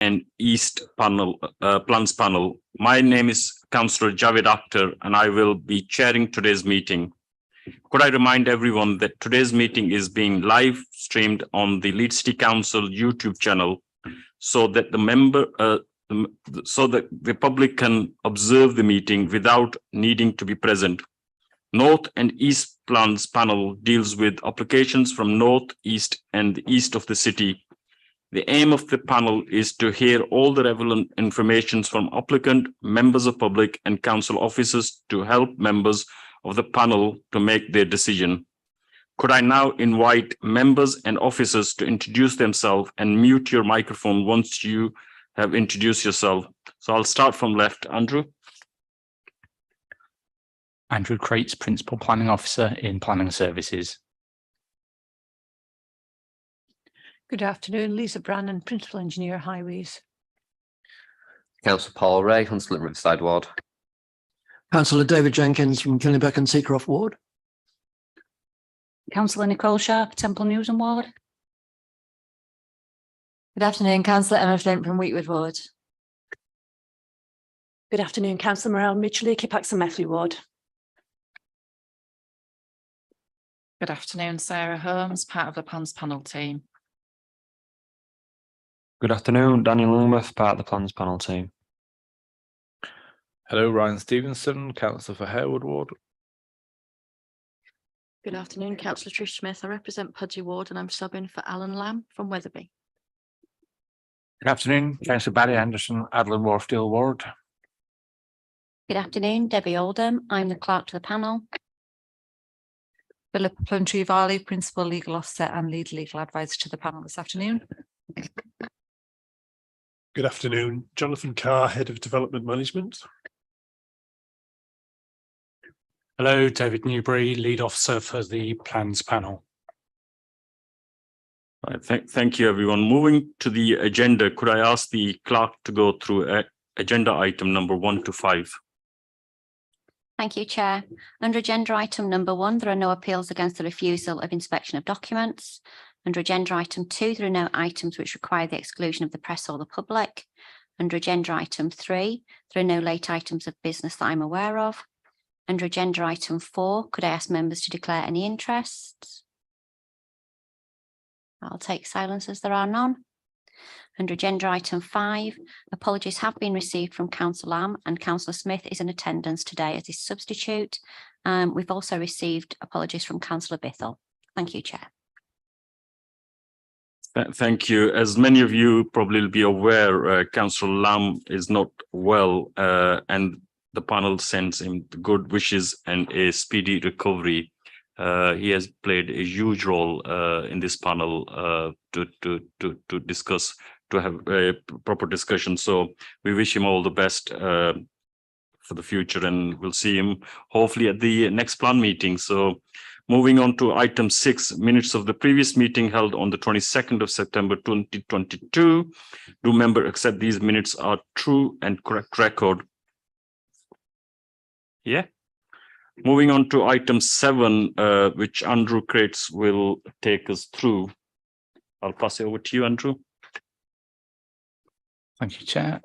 and East panel, plans panel. My name is Councillor Javed Akhtar, and I will be chairing today's meeting. Could I remind everyone that today's meeting is being live streamed on the Leeds City Council YouTube channel, so that the public can observe the meeting without needing to be present. North and East Plans panel deals with applications from North, East, and the East of the city. The aim of the panel is to hear all the relevant information from applicant, members of public, and council officers to help members of the panel to make their decision. Could I now invite members and officers to introduce themselves and mute your microphone once you have introduced yourself? So I'll start from left. Andrew. Andrew Crates, Principal Planning Officer in Planning Services. Good afternoon, Lisa Brannan, Principal Engineer, Highways. Councillor Paul Ray, Hunslet and Riverside Ward. Councillor David Jenkins from Killinbeck and Seacroft Ward. Councillor Nicole Sharp, Temple Newton Ward. Good afternoon, Councillor Emma Flint from Wheatwood Ward. Good afternoon, Councillor Morel Mitchell, Kippax and Methley Ward. Good afternoon, Sarah Holmes, part of the Plans panel team. Good afternoon, Daniel Loomuth, part of the Plans panel team. Hello, Ryan Stevenson, Councillor for Harewood Ward. Good afternoon, Councillor Trish Smith. I represent Pudgey Ward and I'm subbing for Alan Lamb from Wetherby. Good afternoon, Councillor Barry Anderson, Adelaide Wharfdale Ward. Good afternoon, Debbie Oldham. I'm the clerk to the panel. Philippa Plumtree Varley, Principal Legal Officer and Lead Legal Advisor to the panel this afternoon. Good afternoon, Jonathan Carr, Head of Development Management. Hello, David Newbury, Lead Officer for the Plans panel. Thank you, everyone. Moving to the agenda, could I ask the clerk to go through agenda item number 1 to 5? Thank you, Chair. Under agenda item number 1, there are no appeals against the refusal of inspection of documents. Under agenda item 2, there are no items which require the exclusion of the press or the public. Under agenda item 3, there are no late items of business that I'm aware of. Under agenda item 4, could I ask members to declare any interests? I'll take silence as there are none. Under agenda item 5, apologies have been received from Councillor Lamb and Councillor Smith is in attendance today as his substitute. We've also received apologies from Councillor Bithell. Thank you, Chair. Thank you. As many of you probably will be aware, Councillor Lamb is not well, and the panel sends him good wishes and a speedy recovery. He has played a huge role in this panel to discuss, to have a proper discussion. So we wish him all the best for the future, and we'll see him hopefully at the next plan meeting. So moving on to item 6, minutes of the previous meeting held on the 22nd of September 2022. Do members accept these minutes are true and correct record? Yeah. Moving on to item 7, which Andrew Crates will take us through. I'll pass it over to you, Andrew. Thank you, Chair.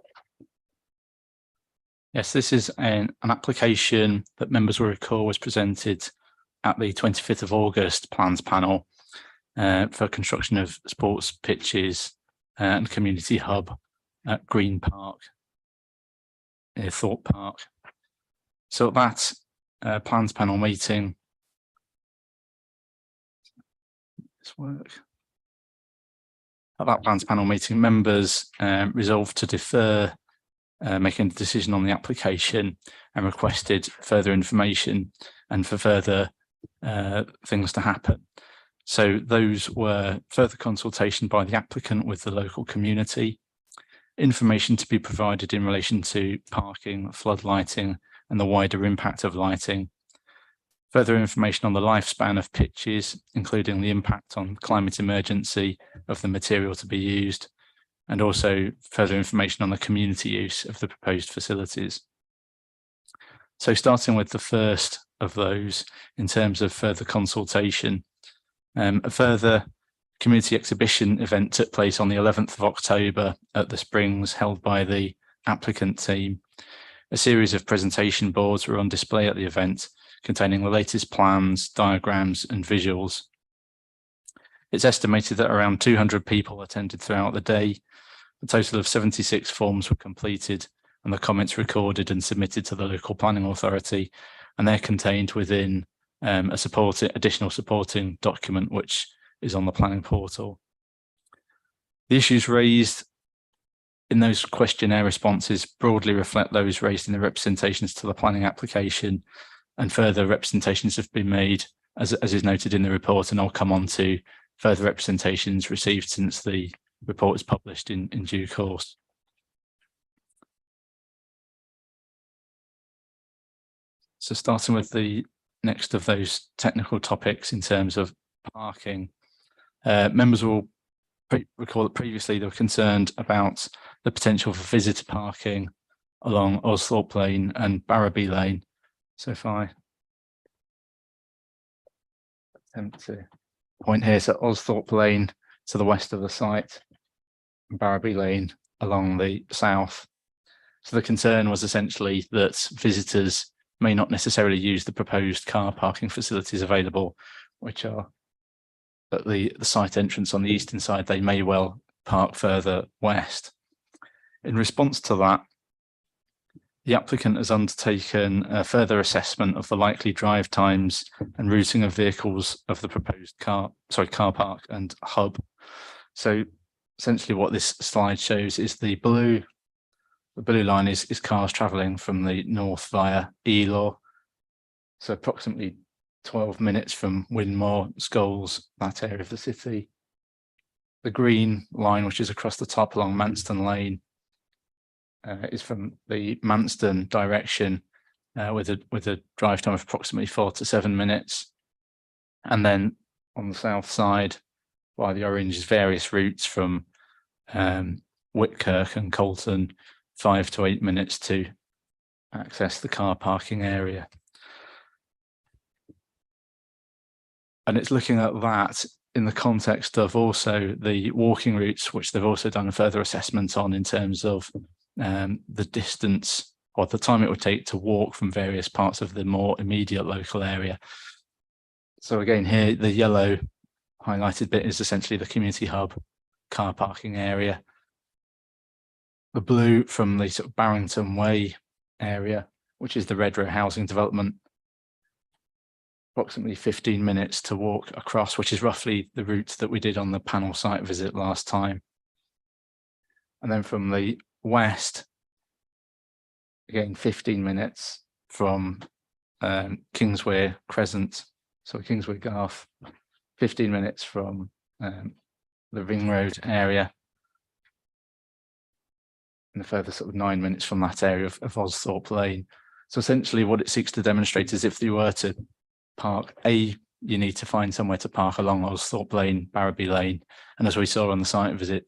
Yes, this is an application that members will recall was presented at the 25th of August Plans panel for construction of sports pitches and community hub at Green Park, near Thorpe Park. So at that Plans panel meeting, at that Plans panel meeting, members resolved to defer making a decision on the application and requested further information and for further things to happen. So those were further consultation by the applicant with the local community, information to be provided in relation to parking, flood lighting, and the wider impact of lighting, further information on the lifespan of pitches, including the impact on climate emergency of the material to be used, and also further information on the community use of the proposed facilities. So starting with the first of those, in terms of further consultation, a further community exhibition event took place on the 11th of October at the Springs, held by the applicant team. A series of presentation boards were on display at the event, containing the latest plans, diagrams, and visuals. It's estimated that around 200 people attended throughout the day. A total of 76 forms were completed and the comments recorded and submitted to the local planning authority, and they're contained within additional supporting document which is on the planning portal. The issues raised in those questionnaire responses broadly reflect those raised in the representations to the planning application, and further representations have been made as is noted in the report, and I'll come on to further representations received since the report was published in due course. So starting with the next of those technical topics in terms of parking, members will recall that previously they were concerned about the potential for visitor parking along Osthorpe Lane and Barrowby Lane. So if I attempt to point here, so Osthorpe Lane to the west of the site, and Barrowby Lane along the south. So the concern was essentially that visitors may not necessarily use the proposed car parking facilities available, which are at the site entrance on the eastern side. They may well park further west. In response to that, the applicant has undertaken a further assessment of the likely drive times and routing of vehicles of the proposed car park and hub. So essentially what this slide shows is the blue line is cars travelling from the north via Elaw. So approximately 12 minutes from Winmore, Scholes, that area of the city. The green line, which is across the top along Manston Lane, is from the Manston direction with a drive time of approximately 4 to 7 minutes. And then on the south side, by the orange, is various routes from Whitkirk and Colton, 5 to 8 minutes to access the car parking area. And it's looking at that in the context of also the walking routes, which they've also done a further assessment on in terms of the distance or the time it would take to walk from various parts of the more immediate local area. So again, here, the yellow highlighted bit is essentially the community hub car parking area. The blue from the sort of Barrington Way area, which is the Red Row housing development, approximately 15 minutes to walk across, which is roughly the route that we did on the panel site visit last time. And then from the west, again, 15 minutes from Kingsway Crescent, so Kingsway Garth, 15 minutes from the Ring Road area, and a further sort of 9 minutes from that area of Osthorpe Lane. So essentially what it seeks to demonstrate is if you were to park, you need to find somewhere to park along Osthorpe Lane, Barrowby Lane. And as we saw on the site visit,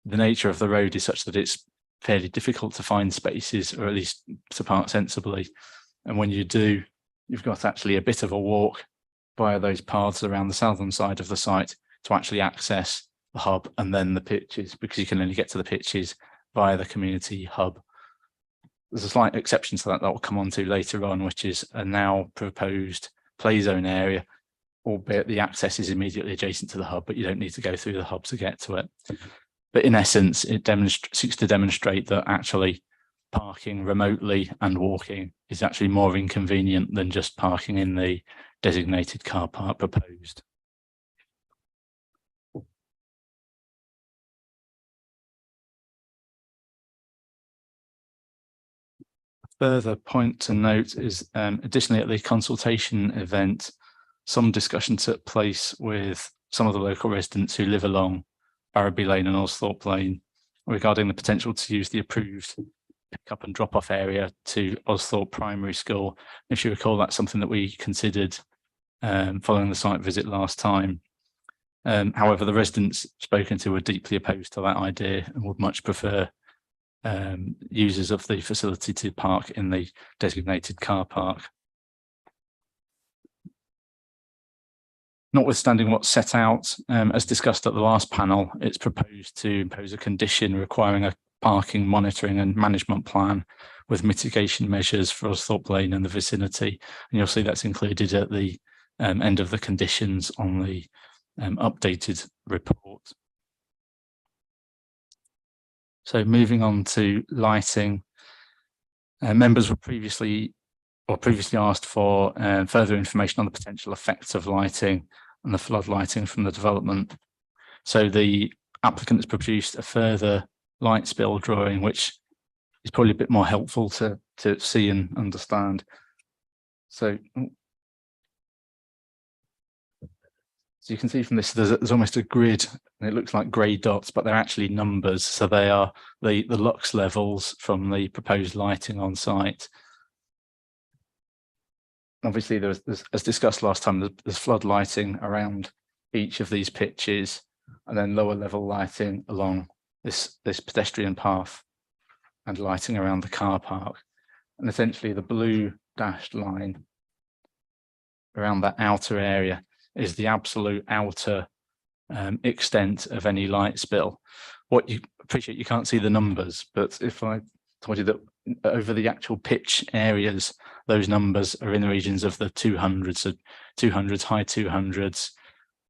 the nature of the road is such that it's fairly difficult to find spaces, or at least to park sensibly. And when you do, you've got actually a bit of a walk via those paths around the southern side of the site to actually access the hub and then the pitches, because you can only get to the pitches via the community hub. There's a slight exception to that we'll come on to later on, which is a now proposed play zone area, albeit the access is immediately adjacent to the hub, but you don't need to go through the hub to get to it. But in essence, it seeks to demonstrate that actually parking remotely and walking is actually more inconvenient than just parking in the designated car park proposed. Further point to note is additionally at the consultation event, some discussion took place with some of the local residents who live along Barrowby Lane and Osthorpe Lane regarding the potential to use the approved pick-up and drop-off area to Osthorpe Primary School. If you recall, that's something that we considered following the site visit last time. However, the residents spoken to were deeply opposed to that idea and would much prefer users of the facility to park in the designated car park. Notwithstanding what's set out, as discussed at the last panel, it's proposed to impose a condition requiring a parking monitoring and management plan with mitigation measures for Osthorpe Lane and the vicinity. And you'll see that's included at the end of the conditions on the updated report. So moving on to lighting, members were previously asked for further information on the potential effects of lighting and the flood lighting from the development. So the applicant has produced a further light spill drawing, which is probably a bit more helpful to see and understand. So you can see from this, there's almost a grid, and it looks like grey dots, but they're actually numbers. So they are the lux levels from the proposed lighting on site. Obviously, there's as discussed last time, there's flood lighting around each of these pitches, and then lower level lighting along this pedestrian path and lighting around the car park. And essentially the blue dashed line around that outer area is the absolute outer extent of any light spill. What you appreciate, you can't see the numbers, but if I told you that over the actual pitch areas, those numbers are in the regions of the 200s, so 200s, high 200s,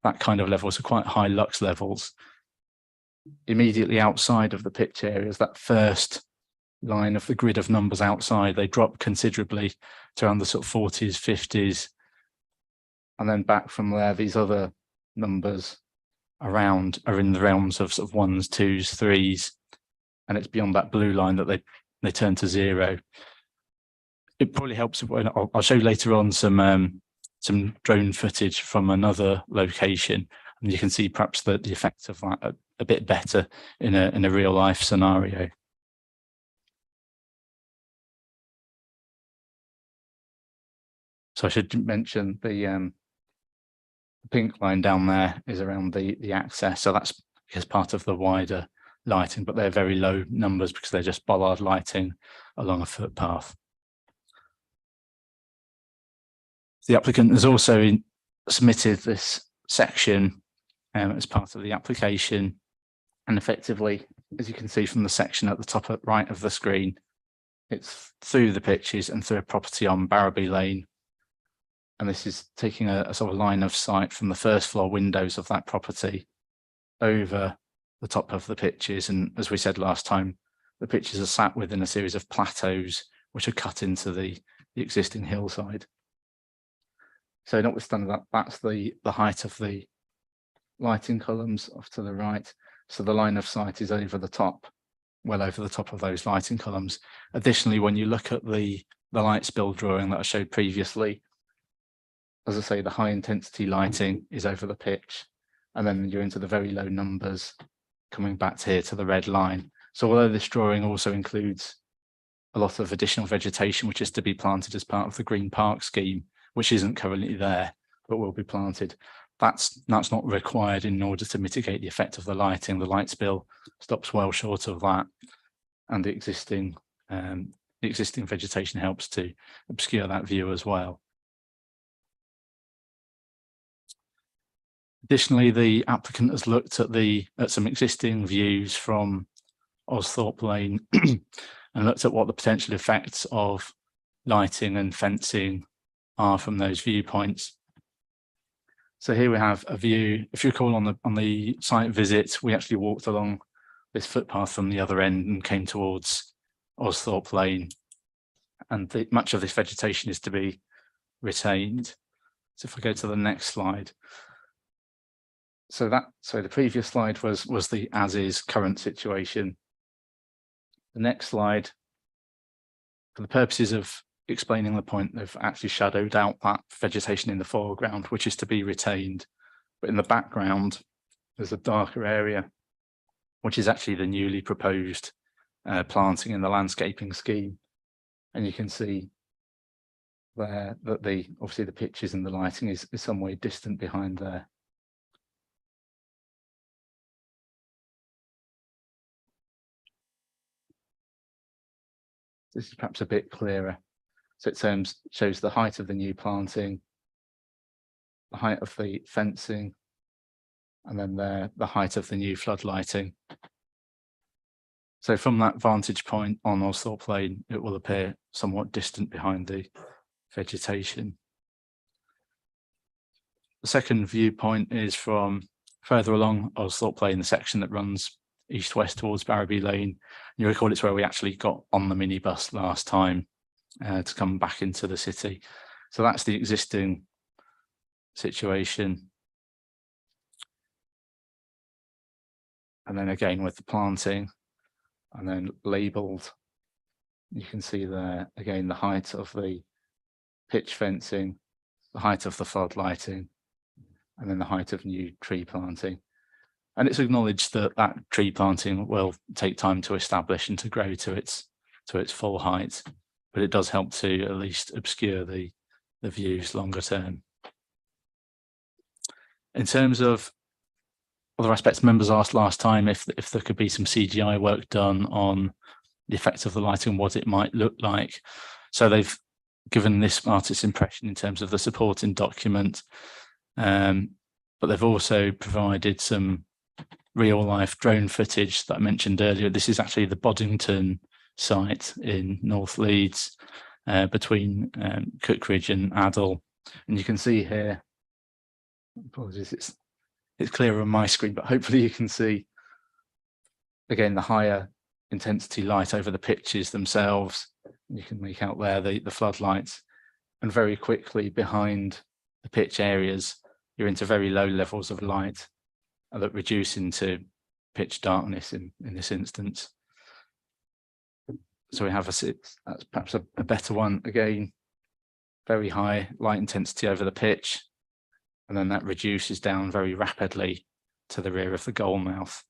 that kind of level, so quite high lux levels. Immediately outside of the pitch areas, that first line of the grid of numbers outside, they drop considerably to around the sort of 40s, 50s, and then back from there, these other numbers around are in the realms of sort of 1s, 2s, 3s, and it's beyond that blue line that they turn to 0. It probably helps when I'll show later on some drone footage from another location, and you can see perhaps the effect of that a bit better in a real life scenario. So I should mention the pink line down there is around the access, so that's because part of the wider lighting, but they're very low numbers because they're just bollard lighting along a footpath. The applicant has also submitted this section as part of the application, and effectively, as you can see from the section at the top right of the screen, it's through the pitches and through a property on Barrowby Lane. And this is taking a sort of line of sight from the first floor windows of that property over the top of the pitches. And as we said last time, the pitches are sat within a series of plateaus which are cut into the existing hillside. So notwithstanding that, that's the height of the lighting columns off to the right. So the line of sight is over the top, well over the top of those lighting columns. Additionally, when you look at the light spill drawing that I showed previously, as I say, the high intensity lighting is over the pitch, and then you're into the very low numbers coming back to here to the red line. So although this drawing also includes a lot of additional vegetation, which is to be planted as part of the Green Park scheme, which isn't currently there, but will be planted, that's not required in order to mitigate the effect of the lighting. The light spill stops well short of that, and the existing vegetation helps to obscure that view as well. Additionally, the applicant has looked at some existing views from Osthorpe Lane and looked at what the potential effects of lighting and fencing are from those viewpoints. So here we have a view. If you recall, on the site visit, we actually walked along this footpath from the other end and came towards Osthorpe Lane, and much of this vegetation is to be retained. So if I go to the next slide. So the previous slide was the as-is current situation. The next slide, for the purposes of explaining the point, they've actually shadowed out that vegetation in the foreground, which is to be retained. But in the background, there's a darker area, which is actually the newly proposed planting in the landscaping scheme. And you can see there that obviously the pitches and the lighting is some way distant behind there. This is perhaps a bit clearer. So it shows the height of the new planting, the height of the fencing, and then there the height of the new flood lighting. So from that vantage point on Osthorpe Lane, it will appear somewhat distant behind the vegetation. The second viewpoint is from further along Osthorpe Lane, the section that runs east-west towards Barrowby Lane. You recall it's where we actually got on the minibus last time to come back into the city. So that's the existing situation. And then again with the planting, and then labelled, you can see there again the height of the pitch fencing, the height of the flood lighting, and then the height of new tree planting. And it's acknowledged that that tree planting will take time to establish and to grow to its full height, but it does help to at least obscure the views longer term. In terms of other aspects, members asked last time if there could be some CGI work done on the effect of the lighting, what it might look like. So they've given this artist's impression in terms of the supporting document, but they've also provided some real life drone footage that I mentioned earlier. This is actually the Boddington site in North Leeds, between Cookridge and Adel. And you can see here, apologies, it's clearer on my screen, but hopefully you can see again the higher intensity light over the pitches themselves. You can make out there the floodlights, and very quickly behind the pitch areas you're into very low levels of light that reduce into pitch darkness in this instance. So we have that's perhaps a better one. Again, very high light intensity over the pitch, and then that reduces down very rapidly to the rear of the goal mouth.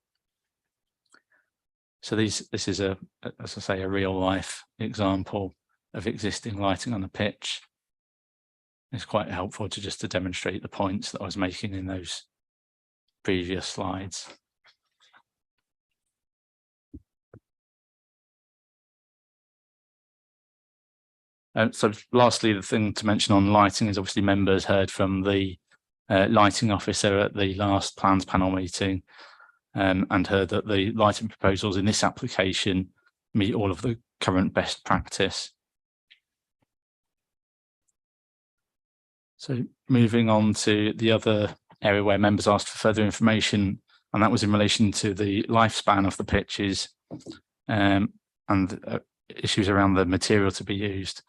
So this is as I say, a real life example of existing lighting on the pitch. It's quite helpful to demonstrate the points that I was making in those previous slides. So lastly, the thing to mention on lighting is obviously members heard from the lighting officer at the last plans panel meeting, and heard that the lighting proposals in this application meet all of the current best practice. So moving on to the other area where members asked for further information, and that was in relation to the lifespan of the pitches, and issues around the material to be used,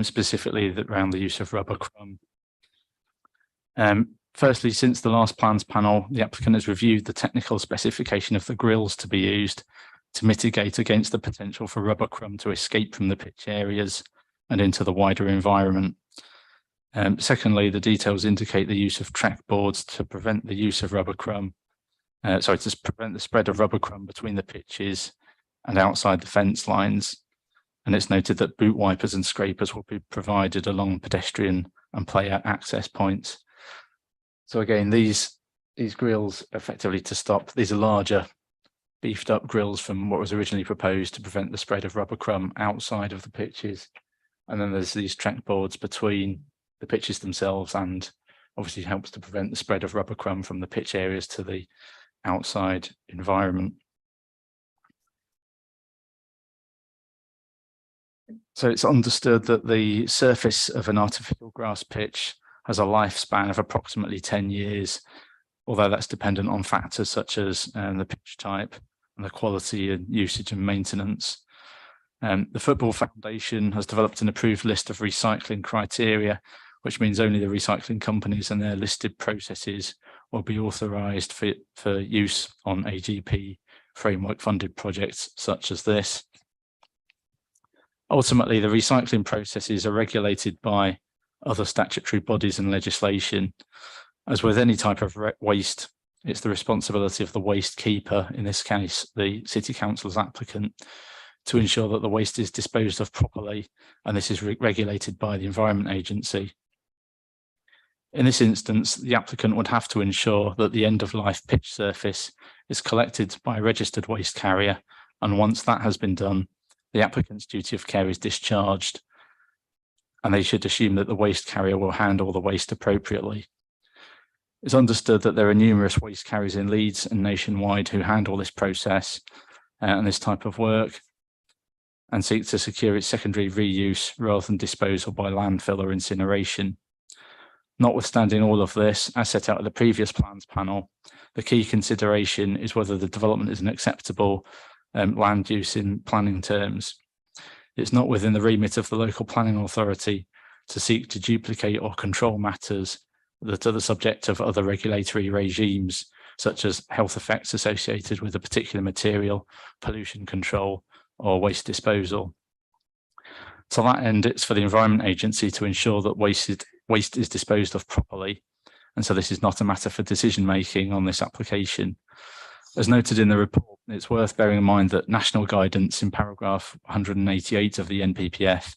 specifically around the use of rubber crumb. Firstly, since the last plans panel, the applicant has reviewed the technical specification of the grills to be used to mitigate against the potential for rubber crumb to escape from the pitch areas and into the wider environment. Secondly, the details indicate the use of track boards to prevent the use of rubber crumb, to prevent the spread of rubber crumb between the pitches and outside the fence lines. And it's noted that boot wipers and scrapers will be provided along pedestrian and player access points. So again, these grills effectively to stop, these are larger beefed up grills from what was originally proposed to prevent the spread of rubber crumb outside of the pitches. And then there's these track boards between the pitches themselves, and obviously helps to prevent the spread of rubber crumb from the pitch areas to the outside environment. So it's understood that the surface of an artificial grass pitch has a lifespan of approximately 10 years, although that's dependent on factors such as the pitch type and the quality and usage and maintenance. The Football Foundation has developed an approved list of recycling criteria, which means only the recycling companies and their listed processes will be authorised for use on AGP framework funded projects such as this. Ultimately, the recycling processes are regulated by other statutory bodies and legislation. As with any type of waste, it's the responsibility of the waste keeper, in this case, the City Council's applicant, to ensure that the waste is disposed of properly, and this is regulated by the Environment Agency. In this instance, the applicant would have to ensure that the end-of-life pitch surface is collected by a registered waste carrier, and once that has been done, the applicant's duty of care is discharged, and they should assume that the waste carrier will handle the waste appropriately. It's understood that there are numerous waste carriers in Leeds and nationwide who handle this process and this type of work and seek to secure its secondary reuse rather than disposal by landfill or incineration. Notwithstanding all of this, as set out at the previous plans panel, the key consideration is whether the development is an acceptable land use in planning terms. It's not within the remit of the local planning authority to seek to duplicate or control matters that are the subject of other regulatory regimes, such as health effects associated with a particular material, pollution control, or waste disposal. To that end, it's for the Environment Agency to ensure that waste is disposed of properly, and so this is not a matter for decision making on this application. As noted in the report, it's worth bearing in mind that national guidance in paragraph 188 of the NPPF,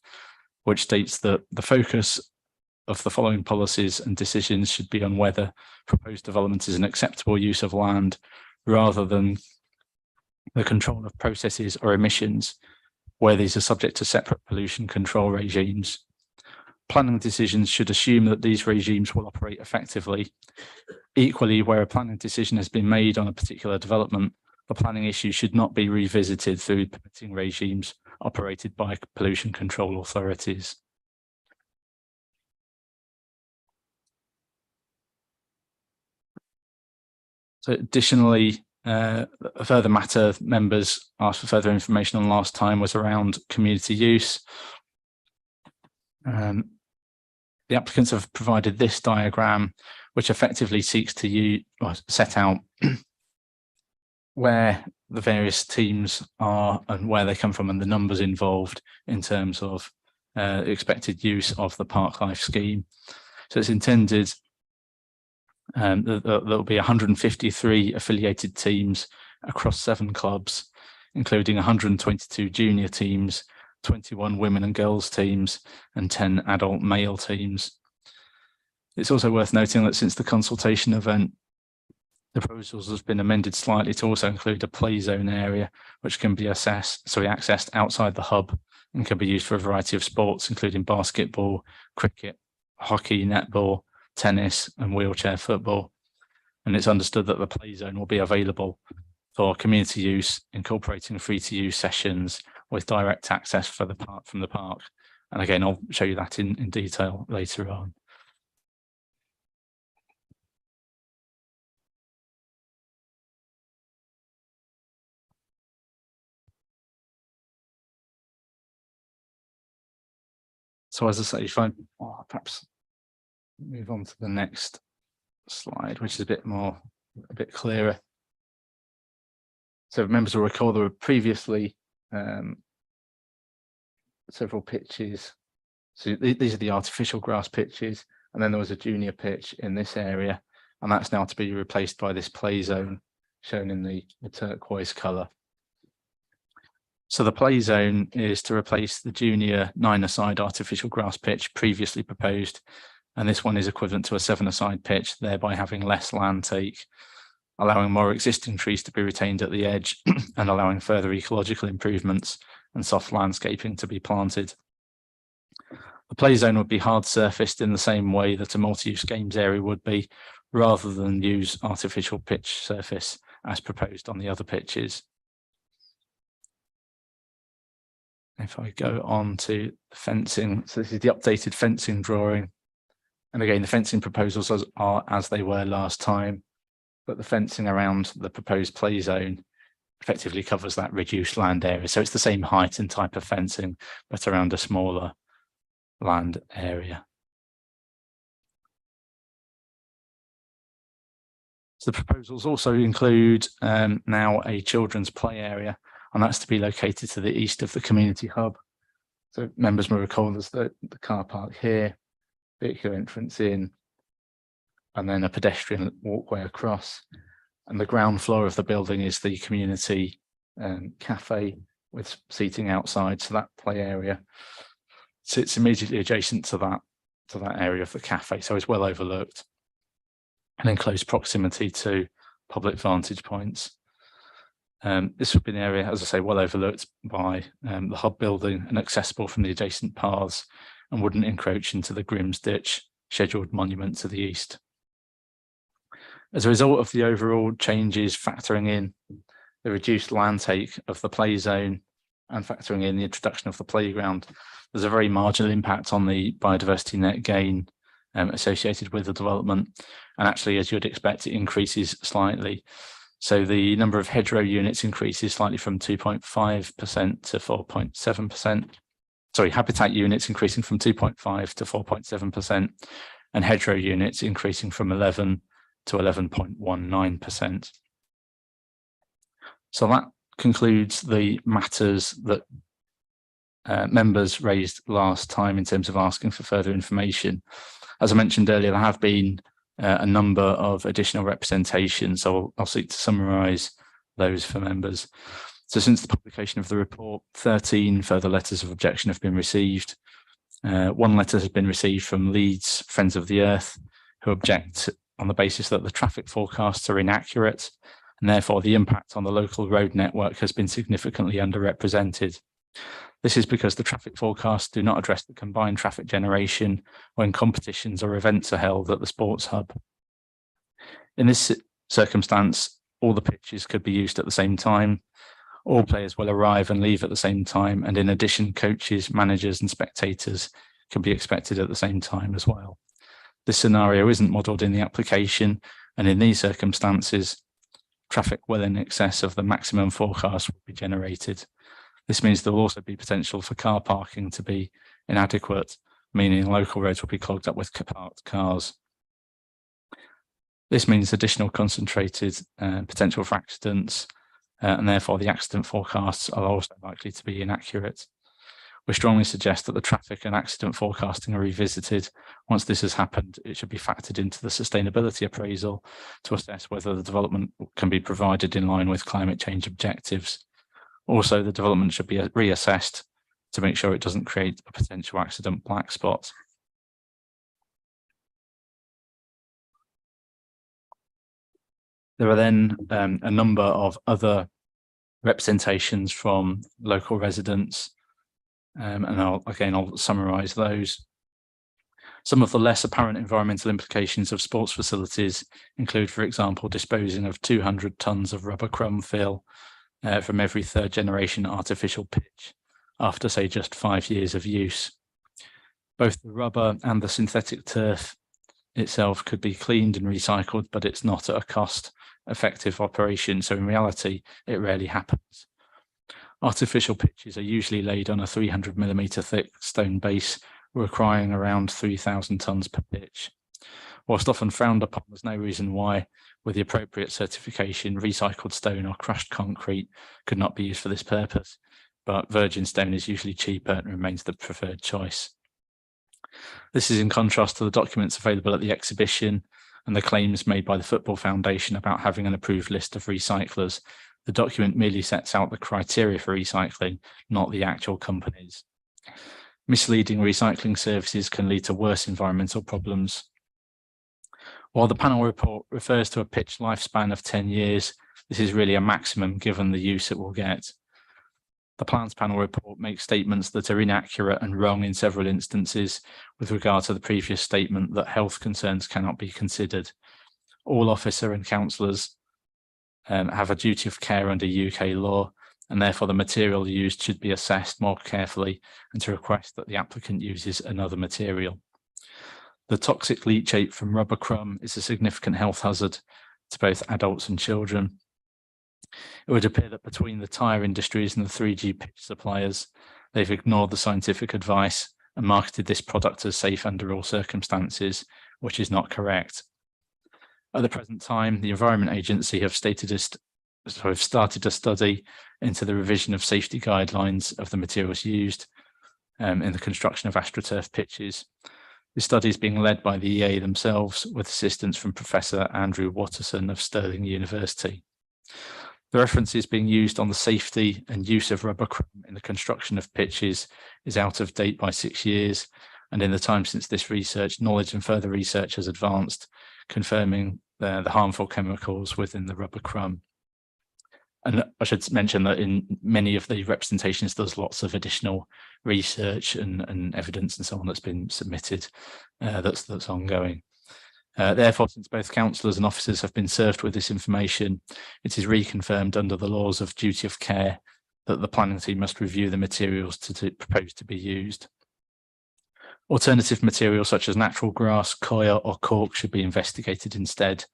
which states that the focus of the following policies and decisions should be on whether proposed development is an acceptable use of land rather than the control of processes or emissions, where these are subject to separate pollution control regimes. Planning decisions should assume that these regimes will operate effectively. Equally, where a planning decision has been made on a particular development, the planning issue should not be revisited through permitting regimes operated by pollution control authorities. So additionally, a further matter members asked for further information on last time was around community use. The applicants have provided this diagram, which effectively seeks to set out where the various teams are and where they come from and the numbers involved in terms of expected use of the Park Life scheme. So it's intended there'll be 153 affiliated teams across 7 clubs, including 122 junior teams, 21 women and girls teams, and 10 adult male teams. It's also worth noting that since the consultation event, the proposals has been amended slightly to also include a play zone area, which can be accessed outside the hub and can be used for a variety of sports, including basketball, cricket, hockey, netball, tennis, and wheelchair football. And it's understood that the play zone will be available for community use, incorporating free-to-use sessions with direct access from the park. And again, I'll show you that in detail later on. So as I say, if I perhaps move on to the next slide, which is a bit clearer. So members will recall there were previously several pitches. So these are the artificial grass pitches, and then there was a junior pitch in this area, and that's now to be replaced by this play zone shown in the turquoise colour. So the play zone is to replace the junior 9-a-side artificial grass pitch previously proposed, and this one is equivalent to a 7-a-side pitch, thereby having less land take, allowing more existing trees to be retained at the edge and allowing further ecological improvements and soft landscaping to be planted. The play zone would be hard surfaced in the same way that a multi-use games area would be, rather than use artificial pitch surface as proposed on the other pitches. If I go on to the fencing, so this is the updated fencing drawing. And again, the fencing proposals are as they were last time, but the fencing around the proposed play zone effectively covers that reduced land area. So it's the same height and type of fencing, but around a smaller land area. So the proposals also include now a children's play area, and that's to be located to the east of the community hub. So members may recall there's the car park here, vehicular entrance in, and then a pedestrian walkway across. And the ground floor of the building is the community cafe with seating outside. So that play area sits immediately adjacent to that area of the cafe. So it's well overlooked and in close proximity to public vantage points. This would be an area, as I say, well overlooked by the hub building and accessible from the adjacent paths, and wouldn't encroach into the Grimm's Ditch scheduled monument to the east. As a result of the overall changes factoring in the reduced land take of the play zone and factoring in the introduction of the playground, there's a very marginal impact on the biodiversity net gain associated with the development. And actually, as you'd expect, it increases slightly. So the number of hedgerow units increases slightly from 2.5% to 4.7%. Sorry, habitat units increasing from 2.5 to 4.7%, and hedgerow units increasing from 11 to 11.19%. So that concludes the matters that members raised last time in terms of asking for further information. As I mentioned earlier, there have been a number of additional representations, so I'll seek to summarise those for members. So since the publication of the report, 13 further letters of objection have been received. One letter has been received from Leeds Friends of the Earth, who object on the basis that the traffic forecasts are inaccurate, and therefore the impact on the local road network has been significantly underrepresented. This is because the traffic forecasts do not address the combined traffic generation when competitions or events are held at the sports hub. In this circumstance, all the pitches could be used at the same time. All players will arrive and leave at the same time, and in addition, coaches, managers and spectators can be expected at the same time as well. This scenario isn't modelled in the application, and in these circumstances, traffic well in excess of the maximum forecast will be generated. This means there will also be potential for car parking to be inadequate, meaning local roads will be clogged up with parked cars. This means additional concentrated potential for accidents, and therefore the accident forecasts are also likely to be inaccurate. We strongly suggest that the traffic and accident forecasting are revisited. Once this has happened, it should be factored into the sustainability appraisal to assess whether the development can be provided in line with climate change objectives. Also, the development should be reassessed to make sure it doesn't create a potential accident black spot. There are then a number of other representations from local residents, and I'll summarise those. Some of the less apparent environmental implications of sports facilities include, for example, disposing of 200 tonnes of rubber crumb fill from every third generation artificial pitch after, say, just 5 years of use. Both the rubber and the synthetic turf itself could be cleaned and recycled, but it's not at a cost-effective operation, so in reality, it rarely happens. Artificial pitches are usually laid on a 300mm thick stone base, requiring around 3,000 tonnes per pitch. Whilst often frowned upon, there's no reason why, with the appropriate certification, recycled stone or crushed concrete could not be used for this purpose, but virgin stone is usually cheaper and remains the preferred choice. This is in contrast to the documents available at the exhibition and the claims made by the Football Foundation about having an approved list of recyclers. The document merely sets out the criteria for recycling, not the actual companies. Misleading recycling services can lead to worse environmental problems. While the panel report refers to a pitch lifespan of 10 years, this is really a maximum given the use it will get. The plans panel report makes statements that are inaccurate and wrong in several instances with regard to the previous statement that health concerns cannot be considered. All officer and councillors have a duty of care under UK law, and therefore the material used should be assessed more carefully and to request that the applicant uses another material. The toxic leachate from rubber crumb is a significant health hazard to both adults and children. It would appear that between the tyre industries and the 3G pitch suppliers, they've ignored the scientific advice and marketed this product as safe under all circumstances, which is not correct. At the present time, the Environment Agency have started a study into the revision of safety guidelines of the materials used in the construction of AstroTurf pitches. The study is being led by the EA themselves with assistance from Professor Andrew Watterson of Stirling University. The references being used on the safety and use of rubber crumb in the construction of pitches is out of date by 6 years, and in the time since this research, knowledge and further research has advanced, confirming the harmful chemicals within the rubber crumb. And I should mention that in many of the representations, there's lots of additional research and evidence and so on that's been submitted that's ongoing. Therefore, since both councillors and officers have been served with this information, it is reconfirmed under the laws of duty of care that the planning team must review the materials proposed to be used. Alternative materials such as natural grass, coir or cork should be investigated instead.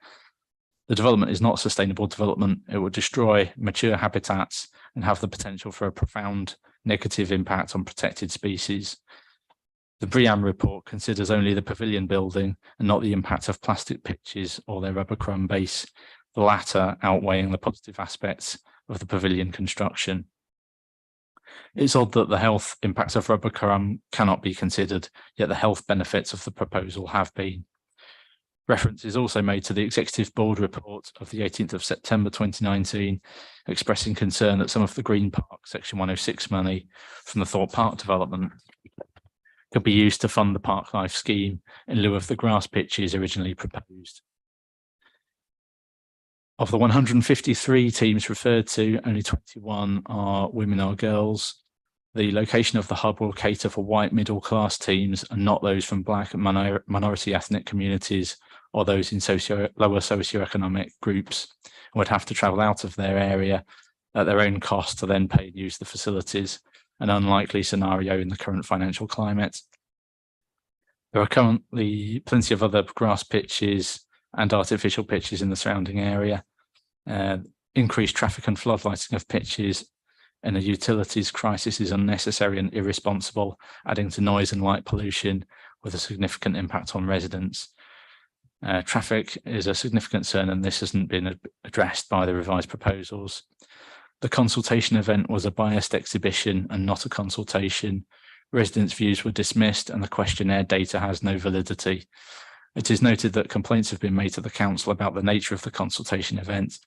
The development is not sustainable development. It will destroy mature habitats and have the potential for a profound negative impact on protected species. The BREEAM report considers only the pavilion building and not the impact of plastic pitches or their rubber crumb base, the latter outweighing the positive aspects of the pavilion construction. It's odd that the health impacts of rubber crumb cannot be considered, yet the health benefits of the proposal have been. Reference is also made to the Executive Board report of the 18th of September 2019, expressing concern that some of the Green Park Section 106 money from the Thorpe Park development could be used to fund the Park Life scheme in lieu of the grass pitches originally proposed. Of the 153 teams referred to, only 21 are women or girls. The location of the hub will cater for white middle-class teams and not those from Black and minority ethnic communities or those in lower socioeconomic groups, and would have to travel out of their area at their own cost to then pay and use the facilities, an unlikely scenario in the current financial climate. There are currently plenty of other grass pitches and artificial pitches in the surrounding area. Increased traffic and floodlighting of pitches in a utilities crisis is unnecessary and irresponsible, adding to noise and light pollution with a significant impact on residents. Traffic is a significant concern, and this hasn't been addressed by the revised proposals. The consultation event was a biased exhibition and not a consultation. Residents' views were dismissed and the questionnaire data has no validity. It is noted that complaints have been made to the council about the nature of the consultation event,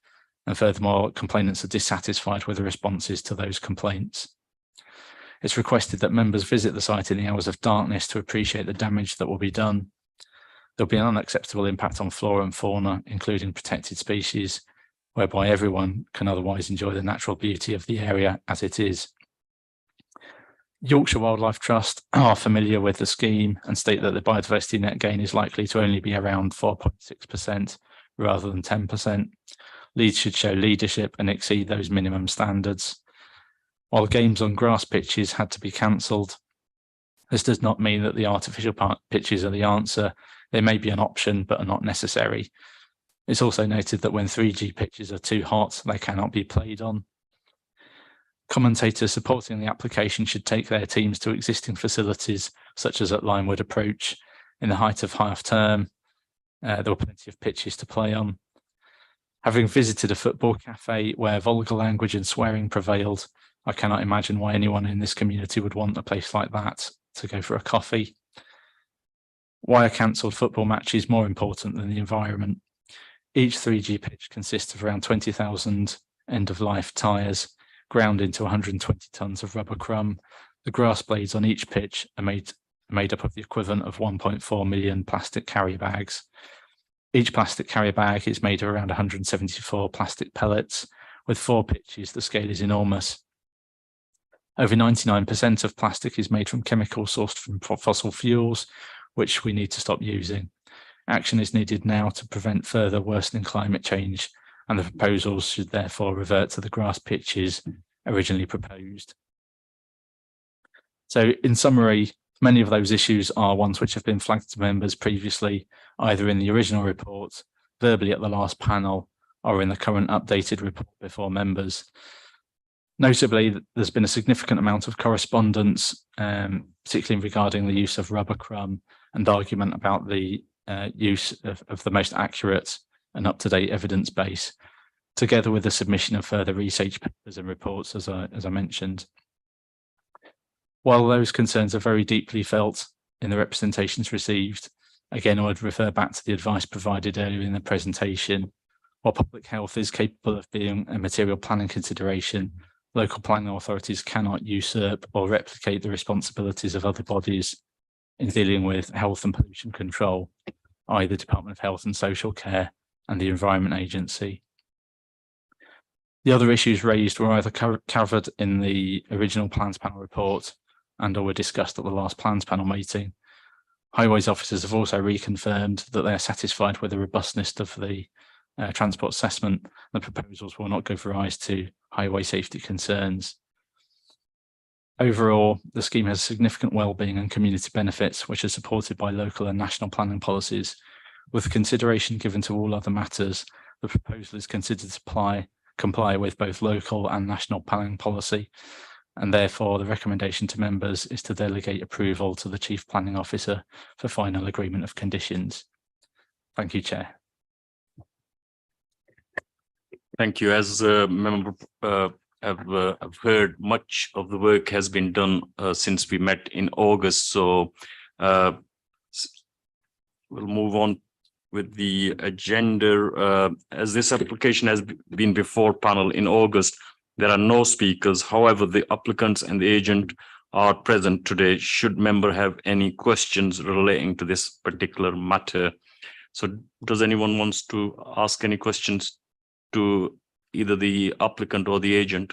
and furthermore, complainants are dissatisfied with the responses to those complaints. It's requested that members visit the site in the hours of darkness to appreciate the damage that will be done. There'll be an unacceptable impact on flora and fauna, including protected species, whereby everyone can otherwise enjoy the natural beauty of the area as it is. Yorkshire Wildlife Trust are familiar with the scheme and state that the biodiversity net gain is likely to only be around 4.6% rather than 10%. Leeds should show leadership and exceed those minimum standards. While games on grass pitches had to be cancelled, this does not mean that the artificial pitches are the answer. They may be an option, but are not necessary. It's also noted that when 3G pitches are too hot, they cannot be played on. Commentators supporting the application should take their teams to existing facilities, such as at Limewood Approach. In the height of half term, there were plenty of pitches to play on. Having visited a football cafe where vulgar language and swearing prevailed, I cannot imagine why anyone in this community would want a place like that to go for a coffee. Why are cancelled football matches more important than the environment? Each 3G pitch consists of around 20,000 end-of-life tyres ground into 120 tonnes of rubber crumb. The grass blades on each pitch are made up of the equivalent of 1.4 million plastic carrier bags. Each plastic carrier bag is made of around 174 plastic pellets. With 4 pitches, the scale is enormous. Over 99% of plastic is made from chemicals sourced from fossil fuels, which we need to stop using. Action is needed now to prevent further worsening climate change, and the proposals should therefore revert to the grass pitches originally proposed. So in summary, many of those issues are ones which have been flagged to members previously, either in the original report, verbally at the last panel, or in the current updated report before members. Notably, there's been a significant amount of correspondence, particularly regarding the use of rubber crumb and argument about the use of the most accurate and up-to-date evidence base, together with the submission of further research papers and reports, as I mentioned. While those concerns are very deeply felt in the representations received, again, I would refer back to the advice provided earlier in the presentation. While public health is capable of being a material planning consideration, local planning authorities cannot usurp or replicate the responsibilities of other bodies in dealing with health and pollution control, i.e. the Department of Health and Social Care and the Environment Agency. The other issues raised were either covered in the original Plans Panel report and or were discussed at the last Plans Panel meeting, Highways officers have also reconfirmed that they are satisfied with the robustness of the transport assessment. The proposals will not give rise to highway safety concerns. Overall, the scheme has significant wellbeing and community benefits, which are supported by local and national planning policies. With consideration given to all other matters, the proposal is considered to comply with both local and national planning policy, and therefore the recommendation to members is to delegate approval to the Chief Planning Officer for final agreement of conditions. Thank you, Chair. Thank you. As a member, I've heard much of the work has been done since we met in August. So we'll move on with the agenda. As this application has been before panel in August, there are no speakers. However, the applicants and the agent are present today. Should member have any questions relating to this particular matter? So does anyone wants to ask any questions to either the applicant or the agent?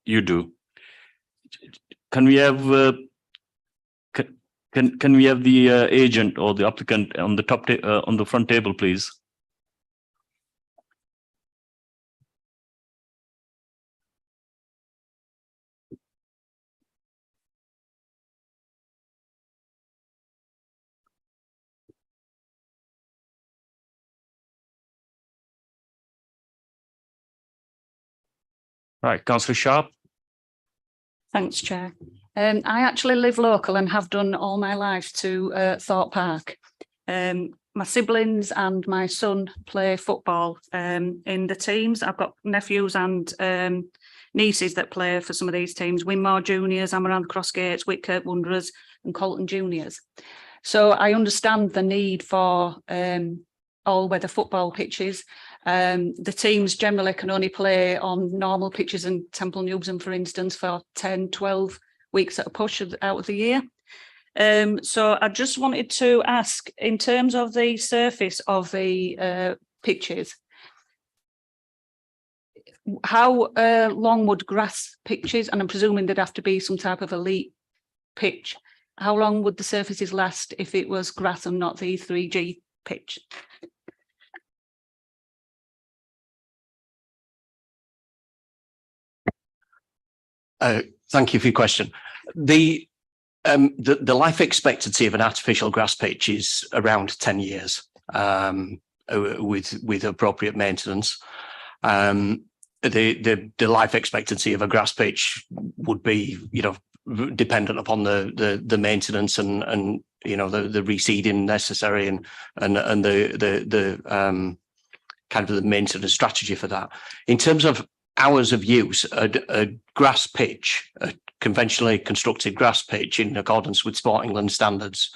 You do. Can we have can we have the agent or the applicant on the top on the front table, please? Right, Councillor Sharp. Thanks, Chair. I actually live local and have done all my life to Thorpe Park. My siblings and my son play football in the teams. I've got nephews and nieces that play for some of these teams: Winmore Juniors, Amaranth Crossgates, Whitkirk Wanderers and Colton Juniors. So I understand the need for all-weather football pitches. The teams generally can only play on normal pitches in Temple Newsam, for instance, for 10, 12 weeks at a push out of the year. So I just wanted to ask, in terms of the surface of the pitches, how long would grass pitches, and I'm presuming there'd have to be some type of elite pitch, how long would the surfaces last if it was grass and not the 3G pitch? Thank you for your question. The life expectancy of an artificial grass pitch is around 10 years with appropriate maintenance. The life expectancy of a grass pitch would be, dependent upon the maintenance and the reseeding necessary and the kind of the maintenance strategy for that. In terms of hours of use, a grass pitch, a conventionally constructed grass pitch in accordance with Sport England standards,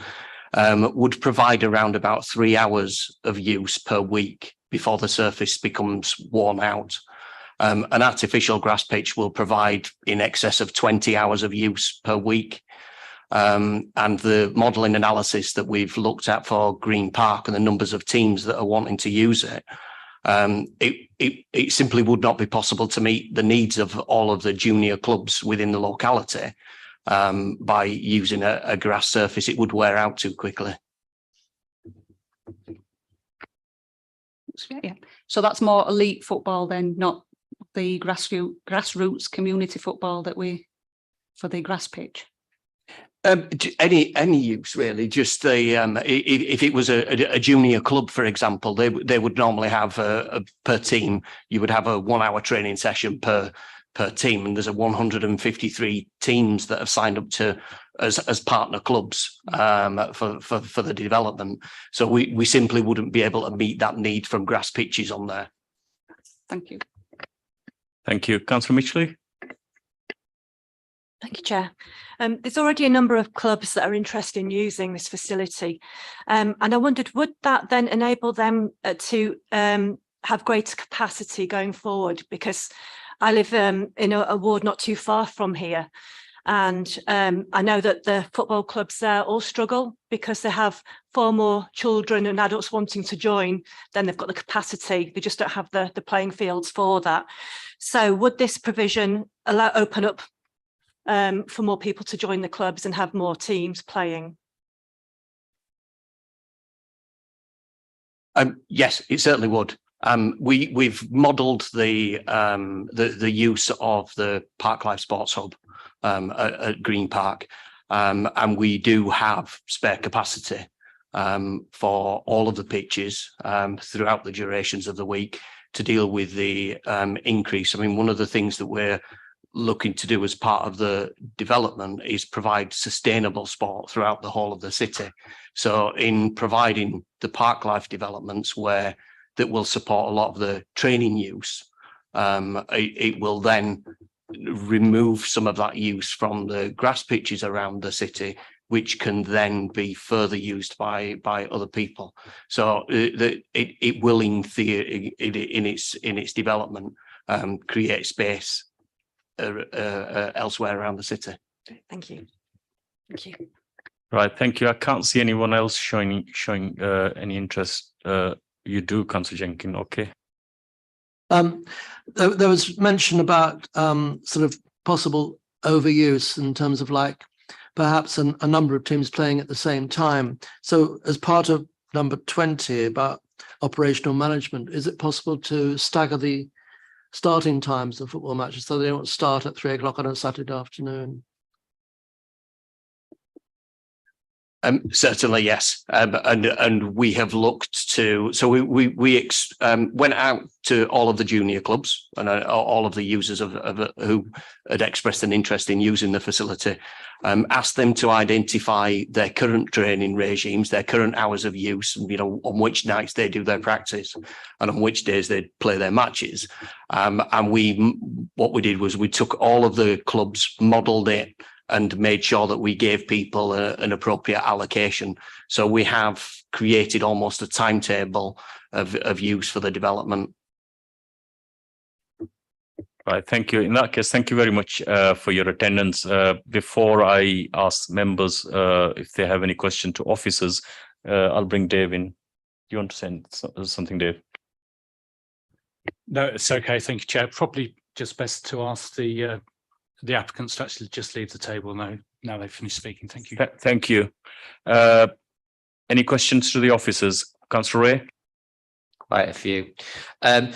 would provide around about 3 hours of use per week before the surface becomes worn out. An artificial grass pitch will provide in excess of 20 hours of use per week. And the modelling analysis that we've looked at for Green Park and the numbers of teams that are wanting to use it, it simply would not be possible to meet the needs of all of the junior clubs within the locality by using a grass surface. It would wear out too quickly. Yeah. So that's more elite football then, not the grassroots community football that for the grass pitch. Any use really. Just the if it was a junior club, for example, they would normally have per team. You would have a 1 hour training session per team, and there's 153 teams that have signed up to as partner clubs for the development. So we simply wouldn't be able to meet that need from grass pitches on there. Thank you. Thank you, Councillor Mitchley. Thank you, Chair. There's already a number of clubs that are interested in using this facility. And I wondered, would that then enable them to have greater capacity going forward? Because I live in a ward not too far from here. And I know that the football clubs there all struggle because they have far more children and adults wanting to join than they've got the capacity. They just don't have the playing fields for that. So would this provision open up for more people to join the clubs and have more teams playing? Yes, it certainly would. We've modelled the use of the Parklife Sports Hub at Green Park, and we do have spare capacity for all of the pitches throughout the durations of the week to deal with the increase. I mean, one of the things that we're looking to do as part of the development is provide sustainable sport throughout the whole of the city. So in providing the park life developments that will support a lot of the training use, it will then remove some of that use from the grass pitches around the city, which can then be further used by other people. So it will, in theory, in its development, create space elsewhere around the city. Thank you. Thank you. Right, thank you. I can't see anyone else showing any interest. You do, Councillor Jenkins. Okay. There was mention about sort of possible overuse in terms of like perhaps a number of teams playing at the same time. So as part of number 20 about operational management, is it possible to stagger the starting times of football matches so they don't start at 3 o'clock on a Saturday afternoon? Certainly, yes, and we have looked to. So we went out to all of the junior clubs and all of the users of who had expressed an interest in using the facility. Asked them to identify their current training regimes, their current hours of use, and on which nights they do their practice, and on which days they play their matches. And what we did was we took all of the clubs, modelled it, and made sure that we gave people an appropriate allocation. So we have created almost a timetable of use for the development. Right, thank you. In that case, thank you very much for your attendance. Before I ask members if they have any question to officers, I'll bring Dave in. Do you want to say something, Dave? No, it's okay. Thank you, Chair. Probably just best to ask the applicants to actually just leave the table now they've finished speaking. Thank you. Thank you. Any questions to the officers? Councillor Ray? Quite a few. Can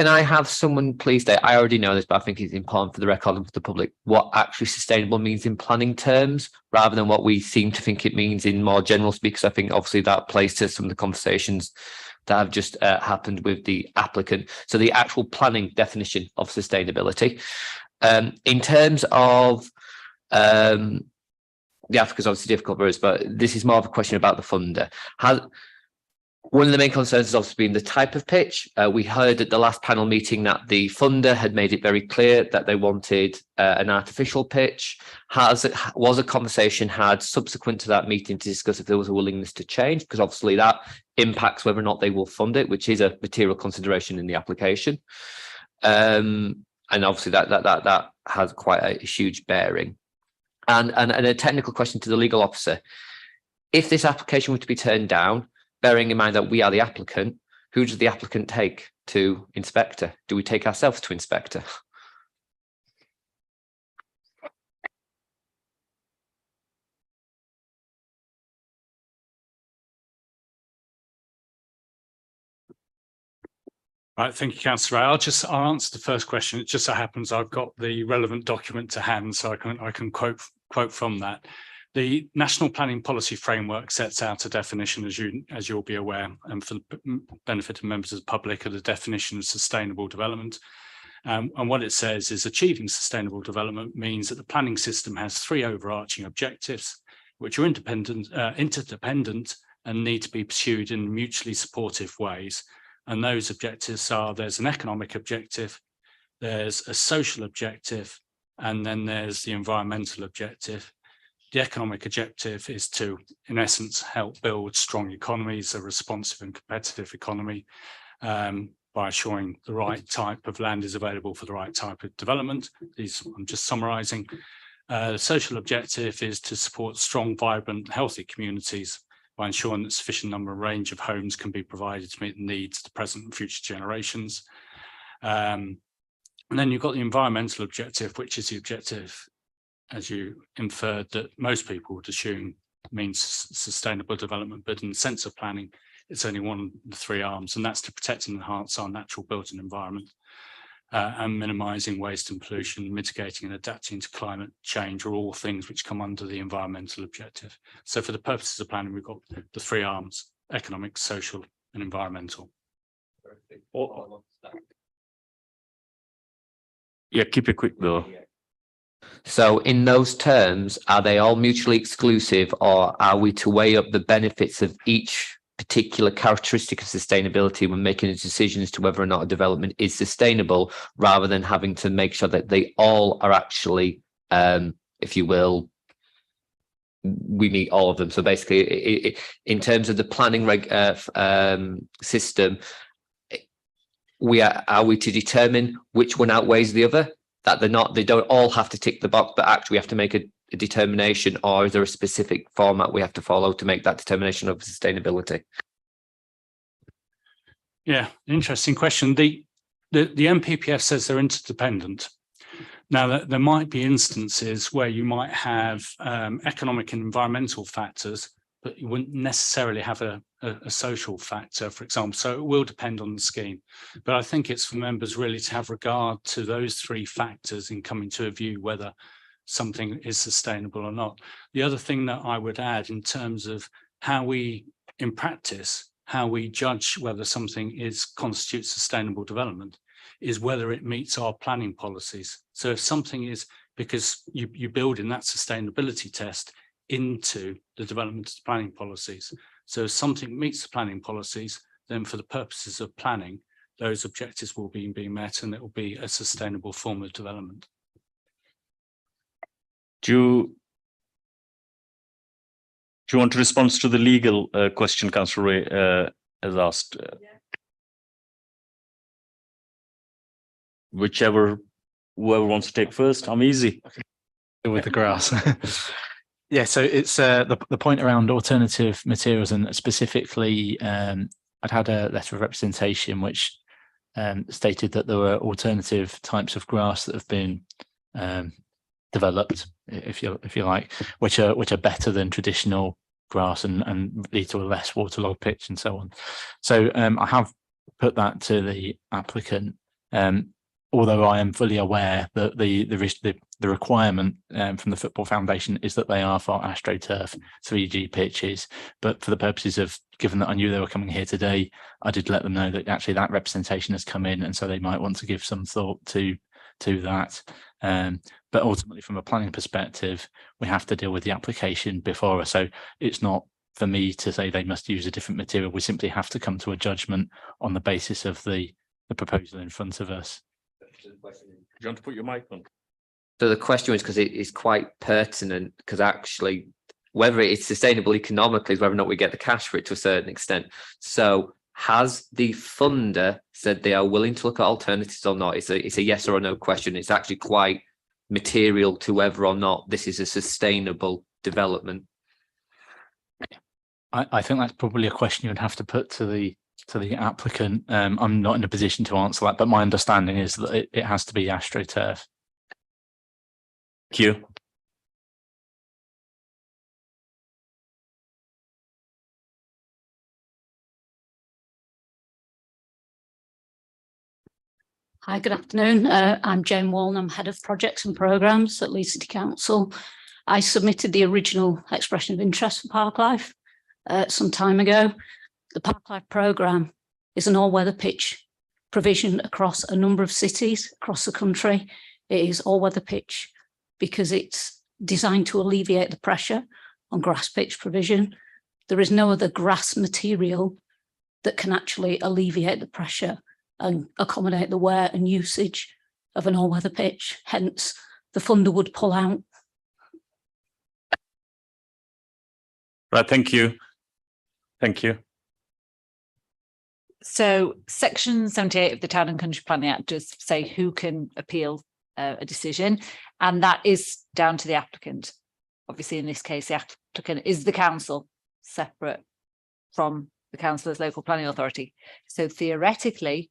I have someone please state, I already know this, but I think it's important for the record and for the public, what actually sustainable means in planning terms, rather than what we seem to think it means in more general speak, I think obviously that plays to some of the conversations that have just happened with the applicant. So the actual planning definition of sustainability. In terms of the Africa's obviously difficult for us, but this is more of a question about the funder. One of the main concerns has also been the type of pitch. We heard at the last panel meeting that the funder had made it very clear that they wanted an artificial pitch. Was a conversation had subsequent to that meeting to discuss if there was a willingness to change? Because obviously that impacts whether or not they will fund it, which is a material consideration in the application. And obviously that has quite a huge bearing. And a technical question to the legal officer. If this application were to be turned down, bearing in mind that we are the applicant, who does the applicant take to inspector? Do we take ourselves to inspector? Right, thank you, Councillor Ray. I'll answer the first question. It just so happens I've got the relevant document to hand, so I can quote from that. The National Planning Policy Framework sets out a definition, as you'll be aware, and for the benefit of members of the public, of the definition of sustainable development. And what it says is achieving sustainable development means that the planning system has 3 overarching objectives, which are interdependent and need to be pursued in mutually supportive ways. And those objectives are, there's an economic objective, there's a social objective, and then there's the environmental objective. The economic objective is to, in essence, help build strong economies, a responsive and competitive economy, by assuring the right type of land is available for the right type of development. These I'm just summarising. The social objective is to support strong, vibrant, healthy communities by ensuring that sufficient number and range of homes can be provided to meet the needs of the present and future generations. And then you've got the environmental objective, which is the objective as you inferred, that most people would assume means sustainable development, but in the sense of planning, it's only one of the three arms, and that's to protect and enhance our natural built environment and minimising waste and pollution, mitigating and adapting to climate change are all things which come under the environmental objective. So for the purposes of planning, we've got the three arms: economic, social and environmental. Yeah, keep it quick though. So in those terms, are they all mutually exclusive, or are we to weigh up the benefits of each particular characteristic of sustainability when making a decision as to whether or not a development is sustainable, rather than having to make sure that they all are actually, if you will, we meet all of them? So basically, in terms of the planning system, are we to determine which one outweighs the other? That they don't all have to tick the box, but actually we have to make a determination, or is there a specific format we have to follow to make that determination of sustainability? Yeah, interesting question. The NPPF says they're interdependent. Now, there might be instances where you might have economic and environmental factors, but you wouldn't necessarily have a social factor, for example. So it will depend on the scheme. But I think it's for members really to have regard to those three factors in coming to a view whether something is sustainable or not. The other thing that I would add in terms of how we, in practice, how we judge whether something constitutes sustainable development is whether it meets our planning policies. So if something is, because you build in that sustainability test into the development of the planning policies. So if something meets the planning policies, then for the purposes of planning, those objectives will be being met and it will be a sustainable form of development. Do you want to respond to the legal question Councillor Ray has asked? Whoever wants to take first, I'm easy. With the grass. Yeah, so it's the point around alternative materials, and specifically I'd had a letter of representation which stated that there were alternative types of grass that have been developed, if you like, which are better than traditional grass and lead to a less waterlogged pitch and so on. So I have put that to the applicant, although I am fully aware that the requirement from the Football Foundation is that they are for AstroTurf 3G pitches. But for the purposes of, given that I knew they were coming here today, I did let them know that actually that representation has come in, and so they might want to give some thought to that. But ultimately, from a planning perspective, we have to deal with the application before us. So it's not for me to say they must use a different material. We simply have to come to a judgment on the basis of the proposal in front of us. Do you want to put your mic on? So the question is, because it is quite pertinent, because actually whether it is sustainable economically is whether or not we get the cash for it to a certain extent. So has the funder said they are willing to look at alternatives or not? It's a yes or a no question. It's actually quite material to whether or not this is a sustainable development. I think that's probably a question you would have to put to the applicant. I'm not in a position to answer that, but my understanding is that it has to be AstroTurf. Thank you. Hi, good afternoon. I'm Jane Wallen. I'm Head of Projects and Programmes at Leeds City Council. I submitted the original expression of interest for Parklife some time ago. The Parklife programme is an all-weather pitch provision across a number of cities across the country. It is all-weather pitch because it's designed to alleviate the pressure on grass pitch provision. There is no other grass material that can actually alleviate the pressure and accommodate the wear and usage of an all-weather pitch. Hence, the funder would pull out. Right, thank you. Thank you. So Section 78 of the Town and Country Planning Act does say who can appeal a decision, and that is down to the applicant. Obviously, in this case, the applicant is the council, separate from the councillor's local planning authority. So theoretically,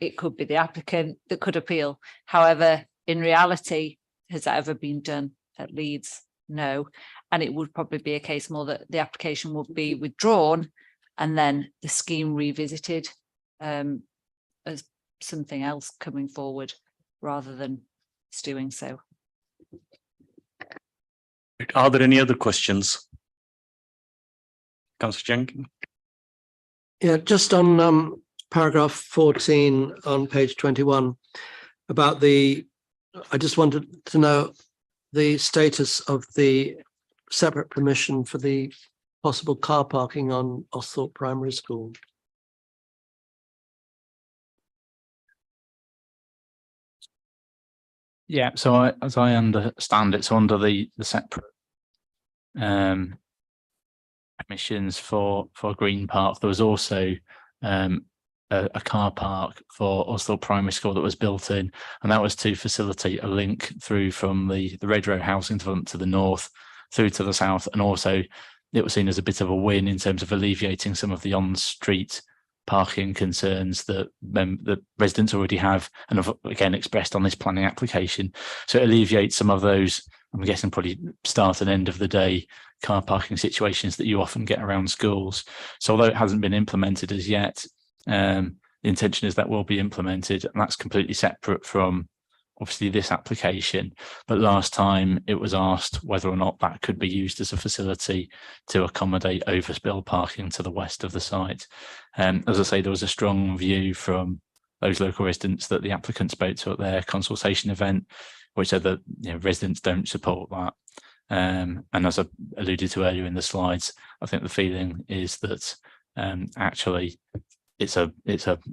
it could be the applicant that could appeal. However, in reality, has that ever been done? At Leeds, no. And it would probably be a case more that the application would be withdrawn and then the scheme revisited as something else coming forward rather than doing so. Are there any other questions? Councillor Jenkins? Yeah, just on paragraph 14 on page 21 about I just wanted to know the status of the separate permission for the possible car parking on Osthorpe Primary School. Yeah, so as I understand it, so under the separate permissions for Green Park, there was also a car park for Osthorpe Primary School that was built in, and that was to facilitate a link through from the Red Row housing development to the north through to the south, and also it was seen as a bit of a win in terms of alleviating some of the on-street parking concerns that the residents already have and have again expressed on this planning application. So it alleviates some of those, I'm guessing probably start and end of the day car parking situations that you often get around schools. So although it hasn't been implemented as yet, the intention is that will be implemented, and that's completely separate from obviously this application. But last time it was asked whether or not that could be used as a facility to accommodate overspill parking to the west of the site. As I say, there was a strong view from those local residents that the applicant spoke to at their consultation event, which said that residents don't support that. And as I alluded to earlier in the slides, I think the feeling is that actually it's a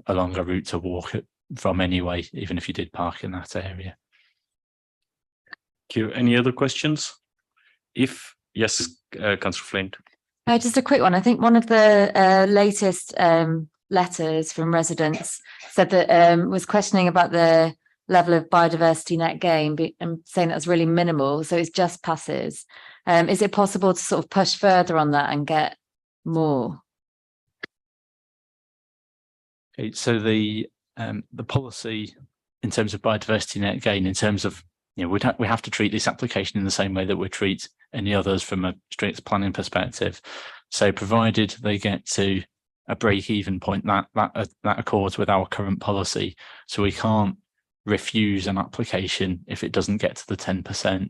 longer route to walk from anyway, even if you did park in that area. Thank you. Any other questions? If yes, Councillor Flint. Just a quick one. I think one of the latest letters from residents said that was questioning about the level of biodiversity net gain and saying that's really minimal, so it's just passes. Is it possible to sort of push further on that and get more? Okay, so the policy in terms of biodiversity net gain, in terms of we have to treat this application in the same way that we treat any others from a strict planning perspective. So provided they get to a break-even point, that accords with our current policy. So we can't refuse an application if it doesn't get to the 10%.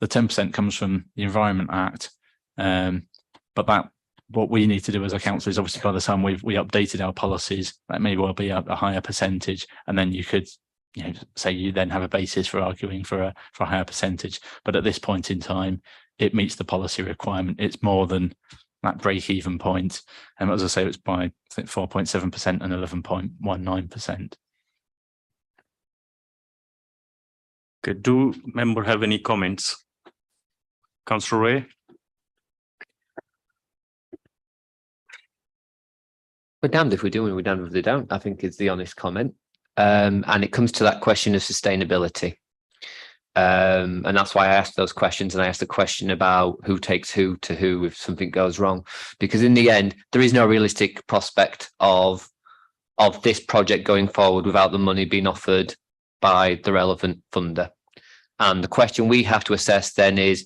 The 10% comes from the Environment Act, but that what we need to do as a council is obviously by the time we updated our policies, that may well be a higher percentage, and then you could say you then have a basis for arguing for a higher percentage. But at this point in time, it meets the policy requirement. It's more than that break-even point, and as I say, it's by I think 4.7% and 11.19%. Okay, do member have any comments? Councillor Ray? We're damned if we do and we're damned if they don't, I think is the honest comment. And it comes to that question of sustainability. And that's why I asked those questions, and I asked the question about who takes who to who if something goes wrong. Because in the end, there is no realistic prospect of this project going forward without the money being offered by the relevant funder. And the question we have to assess then is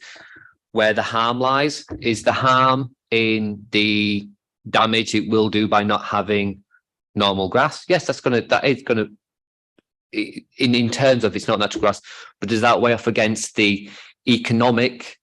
where the harm lies. Is the harm in the damage it will do by not having normal grass? Yes, that is gonna in terms of it's not natural grass, but does that weigh off against the economic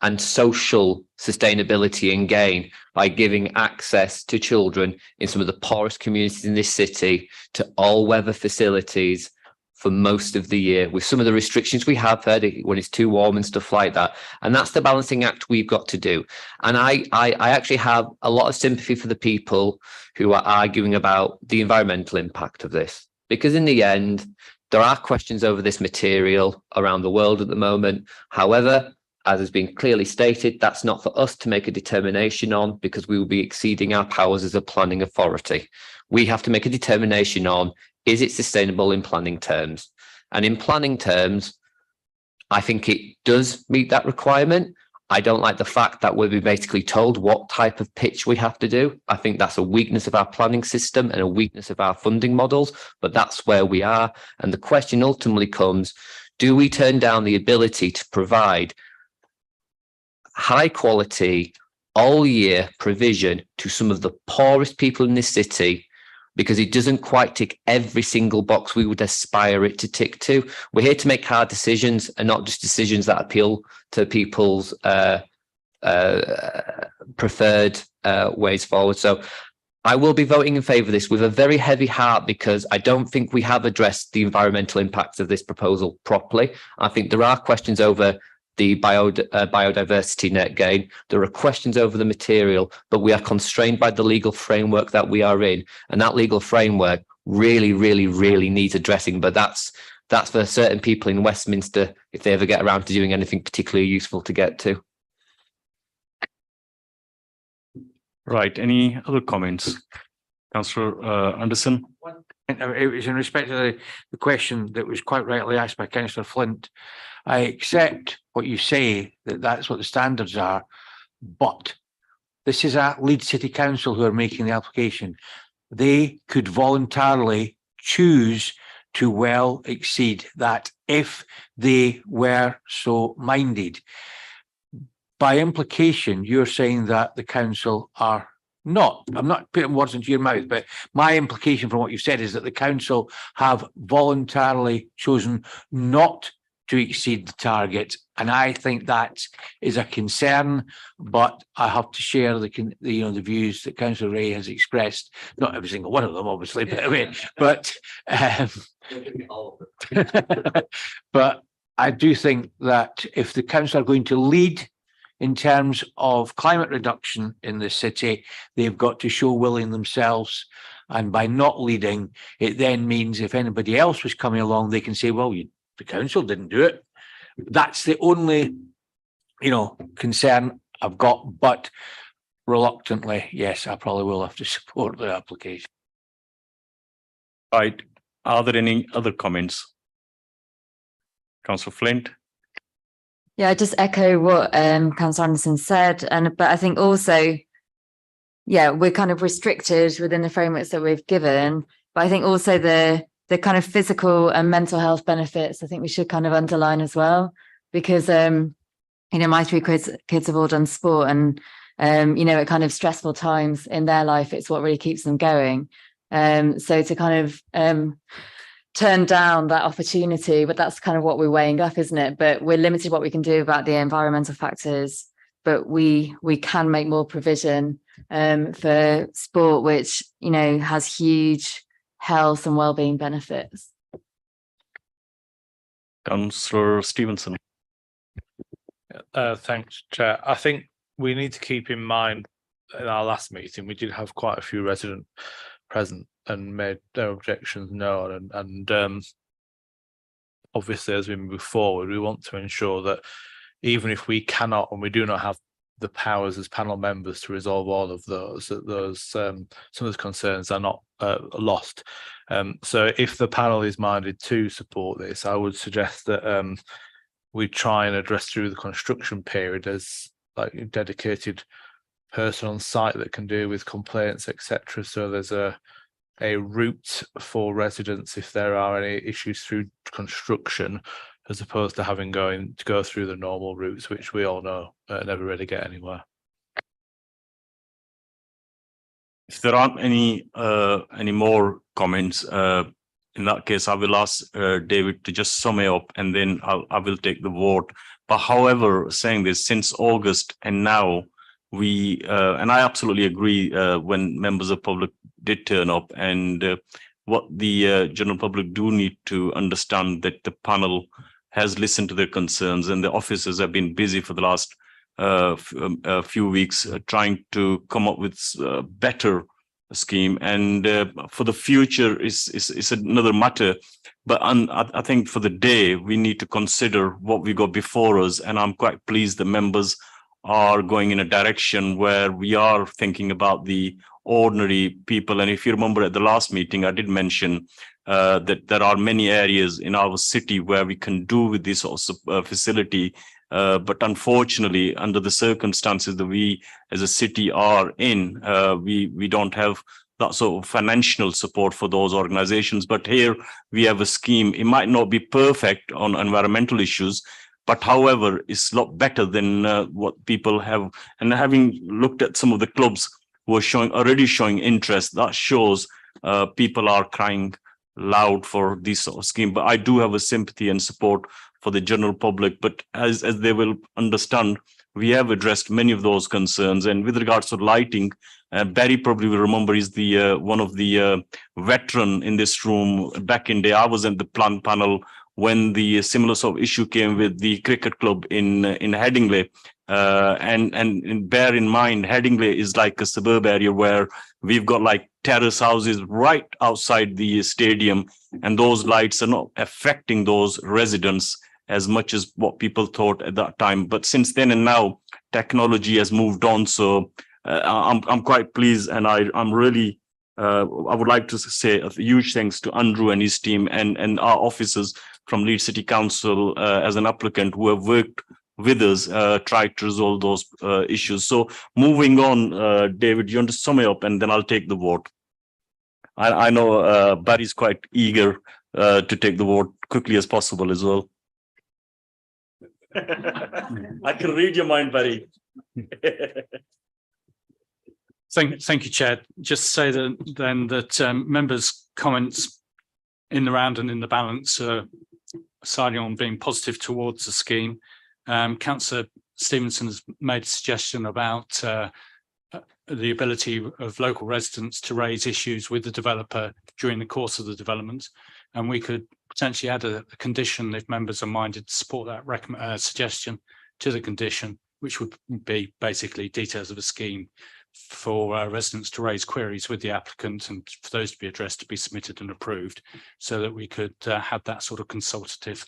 and social sustainability and gain by giving access to children in some of the poorest communities in this city to all weather facilities for most of the year, with some of the restrictions we have had when it's too warm and stuff like that? And that's the balancing act we've got to do. And I actually have a lot of sympathy for the people who are arguing about the environmental impact of this, because in the end, there are questions over this material around the world at the moment. However, as has been clearly stated, that's not for us to make a determination on, because we will be exceeding our powers as a planning authority. We have to make a determination on, is it sustainable in planning terms? And in planning terms, I think it does meet that requirement. I don't like the fact that we'll be basically told what type of pitch we have to do. I think that's a weakness of our planning system and a weakness of our funding models, but that's where we are. And the question ultimately comes, do we turn down the ability to provide high quality, all year provision to some of the poorest people in this city, because it doesn't quite tick every single box we would aspire it to tick to. We're here to make hard decisions and not just decisions that appeal to people's preferred ways forward. So I will be voting in favour of this with a very heavy heart, because I don't think we have addressed the environmental impacts of this proposal properly. I think there are questions over the biodiversity net gain. There are questions over the material, but we are constrained by the legal framework that we are in. And that legal framework really, really, really needs addressing. But that's for certain people in Westminster, if they ever get around to doing anything particularly useful to get to. Right. Any other comments? Councillor Anderson? It was in respect to the question that was quite rightly asked by Councillor Flint. I accept what you say, that that's what the standards are, but this is at Leeds City Council who are making the application. They could voluntarily choose to well exceed that if they were so minded. By implication, you're saying that the council are not. I'm not putting words into your mouth, but my implication from what you've said is that the council have voluntarily chosen not to exceed the target. And I think that is a concern, but I have to share the views that Councillor Ray has expressed. Not every single one of them, obviously, but but I do think that if the council are going to lead in terms of climate reduction in the city, they've got to show willing themselves. And by not leading, it then means if anybody else was coming along, they can say, well, the council didn't do it. That's the only, concern I've got. But reluctantly, yes, I probably will have to support the application. Right. Are there any other comments? Councillor Flint? Yeah, I just echo what Councillor Anderson said, but I think also, yeah, we're kind of restricted within the frameworks that we've given, but I think also the kind of physical and mental health benefits, I think we should kind of underline as well, because my three kids have all done sport, and at kind of stressful times in their life, it's what really keeps them going. So to kind of turn down that opportunity, but that's kind of what we're weighing up, isn't it? But we're limited what we can do about the environmental factors, but we can make more provision for sport, which has huge health and well-being benefits. Councillor Stevenson. Thanks, Chair. I think we need to keep in mind, in our last meeting, we did have quite a few residents present and made their objections known, and obviously as we move forward, we want to ensure that even if we cannot and we do not have the powers as panel members to resolve all of those, that some of those concerns are not lost. So if the panel is minded to support this, I would suggest that we try and address through the construction period as like a dedicated person on site that can deal with complaints, etc. So there's a route for residents if there are any issues through construction, as opposed to having to go through the normal routes, which we all know never really get anywhere. If there aren't any more comments, in that case, I will ask David to just sum it up, and then I will take the vote. But however, saying this, since August and now, and I absolutely agree when members of public did turn up, and what the general public do need to understand that the panel has listened to their concerns, and the officers have been busy for the last few weeks trying to come up with a better scheme, and for the future is another matter. But I think for the day we need to consider what we got before us, and I'm quite pleased the members are going in a direction where we are thinking about the ordinary people. And if you remember at the last meeting, I did mention that there are many areas in our city where we can do with this facility. But unfortunately, under the circumstances that we as a city are in, we don't have that sort of financial support for those organizations. But here we have a scheme. It might not be perfect on environmental issues, but however, it's a lot better than what people have. And having looked at some of the clubs who are already showing interest, that shows people are crying loud for this sort of scheme. But I do have a sympathy and support for the general public. But as they will understand, we have addressed many of those concerns. And with regards to lighting, Barry probably will remember is the one of the veteran in this room. Back in day, I was in the plan panel when the similar sort of issue came with the cricket club in Headingley. And bear in mind, Headingley is like a suburb area where we've got like terrace houses right outside the stadium, and those lights are not affecting those residents as much as what people thought at that time. But since then and now, technology has moved on. So I'm quite pleased, and I'm really I would like to say a huge thanks to Andrew and his team and our officers from Leeds City Council as an applicant who have worked with us, tried to resolve those issues. So moving on, David, you want to sum it up, and then I'll take the vote. I know Barry's quite eager to take the vote quickly as possible as well. I can read your mind, Barry. Thank you, Chair. Just say that members' comments in the round and in the balance are siding on being positive towards the scheme. Councillor Stevenson has made a suggestion about the ability of local residents to raise issues with the developer during the course of the development, and we could potentially add a condition if members are minded to support that suggestion to the condition, which would be basically details of a scheme for residents to raise queries with the applicant, and for those to be addressed to be submitted and approved, so that we could have that sort of consultative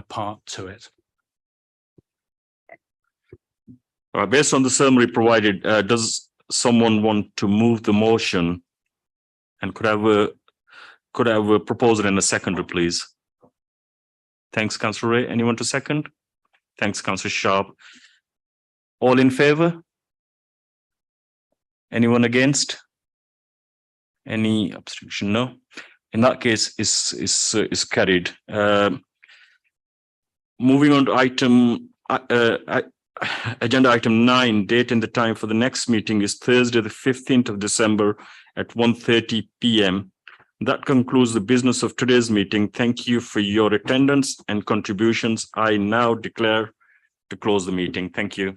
part to it. Based on the summary provided, does someone want to move the motion? And could I have a proposal and a seconder, please? Thanks, Councillor Ray. Anyone to second? Thanks, Councillor Sharp. All in favour? Anyone against? Any abstention? No. In that case, is carried. Moving on to item agenda item 9, date and the time for the next meeting is Thursday, the 15th of December at 1:30 p.m. That concludes the business of today's meeting. Thank you for your attendance and contributions. I now declare to close the meeting. Thank you.